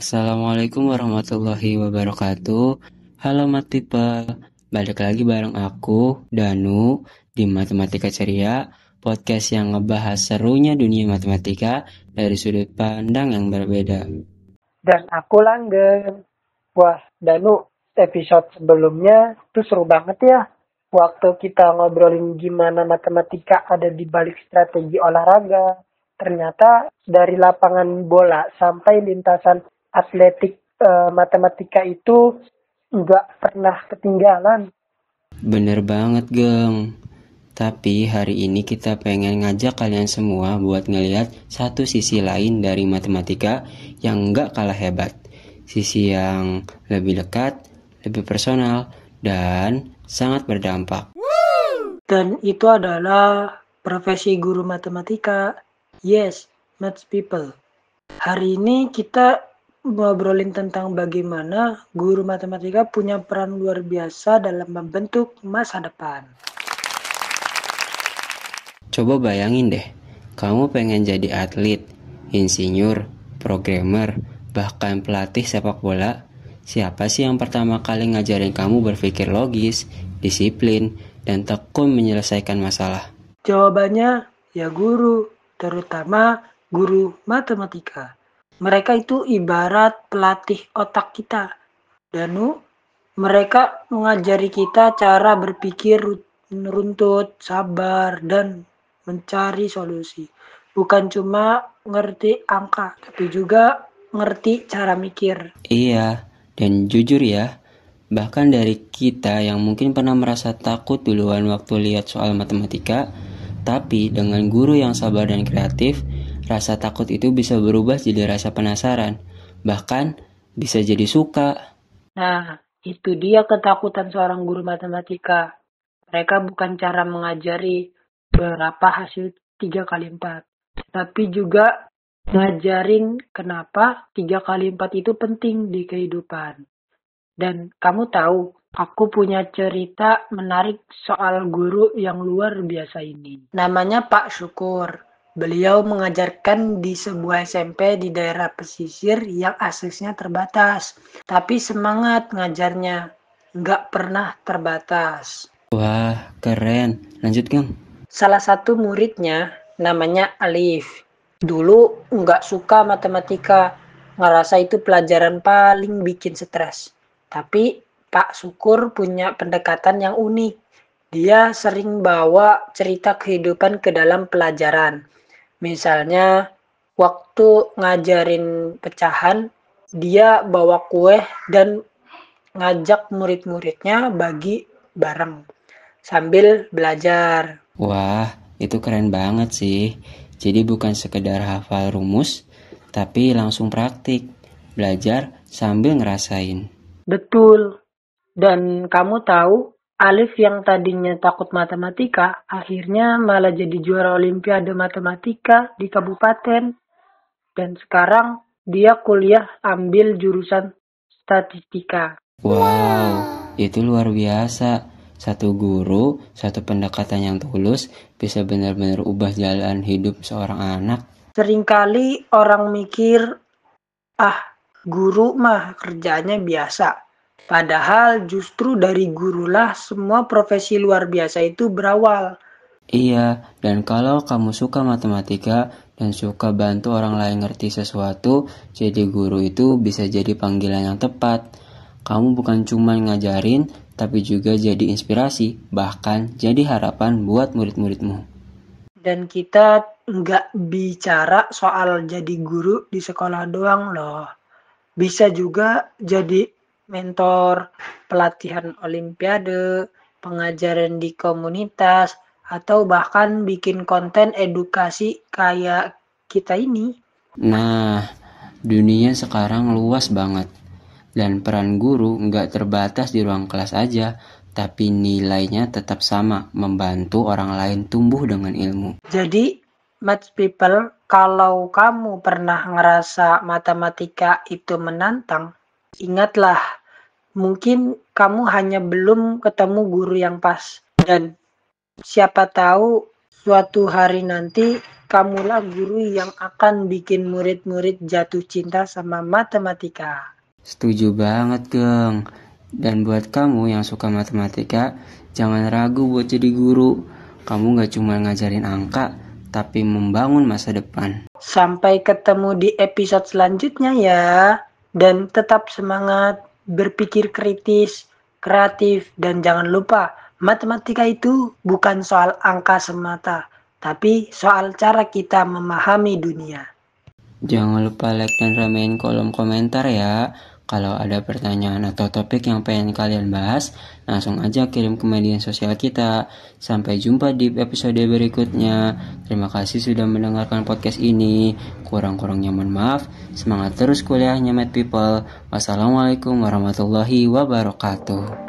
Assalamualaikum warahmatullahi wabarakatuh. Halo Mat People, balik lagi bareng aku, Danu, di Matematika Ceria, podcast yang ngebahas serunya dunia matematika dari sudut pandang yang berbeda. Dan aku Langgeng. Wah, Danu, episode sebelumnya tuh seru banget ya. Waktu kita ngobrolin gimana matematika ada di balik strategi olahraga. Ternyata dari lapangan bola sampai lintasan atletik matematika itu nggak pernah ketinggalan. Bener banget, Geng. Tapi hari ini kita pengen ngajak kalian semua buat ngelihat satu sisi lain dari matematika yang nggak kalah hebat. Sisi yang lebih dekat, lebih personal, dan sangat berdampak. Dan itu adalah profesi guru matematika. Yes, maths people. Hari ini kita ngobrolin tentang bagaimana guru matematika punya peran luar biasa dalam membentuk masa depan. Coba bayangin deh, kamu pengen jadi atlet, insinyur, programmer, bahkan pelatih sepak bola. Siapa sih yang pertama kali ngajarin kamu berpikir logis, disiplin, dan tekun menyelesaikan masalah? Jawabannya ya guru, terutama guru matematika. Mereka itu ibarat pelatih otak kita. Danu, mereka mengajari kita cara berpikir runtut, sabar, dan mencari solusi. Bukan cuma ngerti angka, tapi juga ngerti cara mikir. Iya, dan jujur ya, bahkan dari kita yang mungkin pernah merasa takut duluan waktu lihat soal matematika, tapi dengan guru yang sabar dan kreatif, rasa takut itu bisa berubah jadi rasa penasaran, bahkan bisa jadi suka. Nah, itu dia ketakutan seorang guru matematika. Mereka bukan cara mengajari berapa hasil 3 kali 4, tapi juga ngajarin kenapa 3 kali 4 itu penting di kehidupan. Dan kamu tahu, aku punya cerita menarik soal guru yang luar biasa ini. Namanya Pak Syukur. Beliau mengajarkan di sebuah SMP di daerah pesisir yang aksesnya terbatas. Tapi semangat ngajarnya nggak pernah terbatas. Wah, keren. Lanjut, Kang. Salah satu muridnya namanya Alif. Dulu nggak suka matematika, ngerasa itu pelajaran paling bikin stres. Tapi Pak Syukur punya pendekatan yang unik. Dia sering bawa cerita kehidupan ke dalam pelajaran. Misalnya, waktu ngajarin pecahan, dia bawa kue dan ngajak murid-muridnya bagi bareng sambil belajar. Wah, itu keren banget sih. Jadi bukan sekedar hafal rumus, tapi langsung praktik, belajar sambil ngerasain. Betul. Dan kamu tahu, Alif yang tadinya takut matematika, akhirnya malah jadi juara olimpiade matematika di kabupaten. Dan sekarang dia kuliah ambil jurusan statistika. Wow, itu luar biasa. Satu guru, satu pendekatan yang tulus bisa benar-benar ubah jalan hidup seorang anak. Seringkali orang mikir, guru mah kerjanya biasa. Padahal justru dari gurulah semua profesi luar biasa itu berawal. Iya, dan kalau kamu suka matematika dan suka bantu orang lain ngerti sesuatu, jadi guru itu bisa jadi panggilan yang tepat. Kamu bukan cuma ngajarin, tapi juga jadi inspirasi, bahkan jadi harapan buat murid-muridmu. Dan kita nggak bicara soal jadi guru di sekolah doang loh. Bisa juga jadi mentor, pelatihan olimpiade, pengajaran di komunitas, atau bahkan bikin konten edukasi kayak kita ini. Nah, dunia sekarang luas banget. Dan peran guru nggak terbatas di ruang kelas aja, tapi nilainya tetap sama, membantu orang lain tumbuh dengan ilmu. Jadi, math people, kalau kamu pernah ngerasa matematika itu menantang, ingatlah, mungkin kamu hanya belum ketemu guru yang pas. Dan siapa tahu suatu hari nanti Kamulah guru yang akan bikin murid-murid jatuh cinta sama matematika. Setuju banget, Geng. Dan buat kamu yang suka matematika, jangan ragu buat jadi guru. Kamu gak cuma ngajarin angka, tapi membangun masa depan. Sampai ketemu di episode selanjutnya ya. Dan tetap semangat, berpikir kritis, kreatif, dan jangan lupa, matematika itu bukan soal angka semata, tapi soal cara kita memahami dunia. Jangan lupa like dan ramein kolom komentar ya. Kalau ada pertanyaan atau topik yang pengen kalian bahas, langsung aja kirim ke media sosial kita. Sampai jumpa di episode berikutnya. Terima kasih sudah mendengarkan podcast ini. Kurang-kurangnya mohon maaf. Semangat terus kuliahnya, Mad People. Wassalamualaikum warahmatullahi wabarakatuh.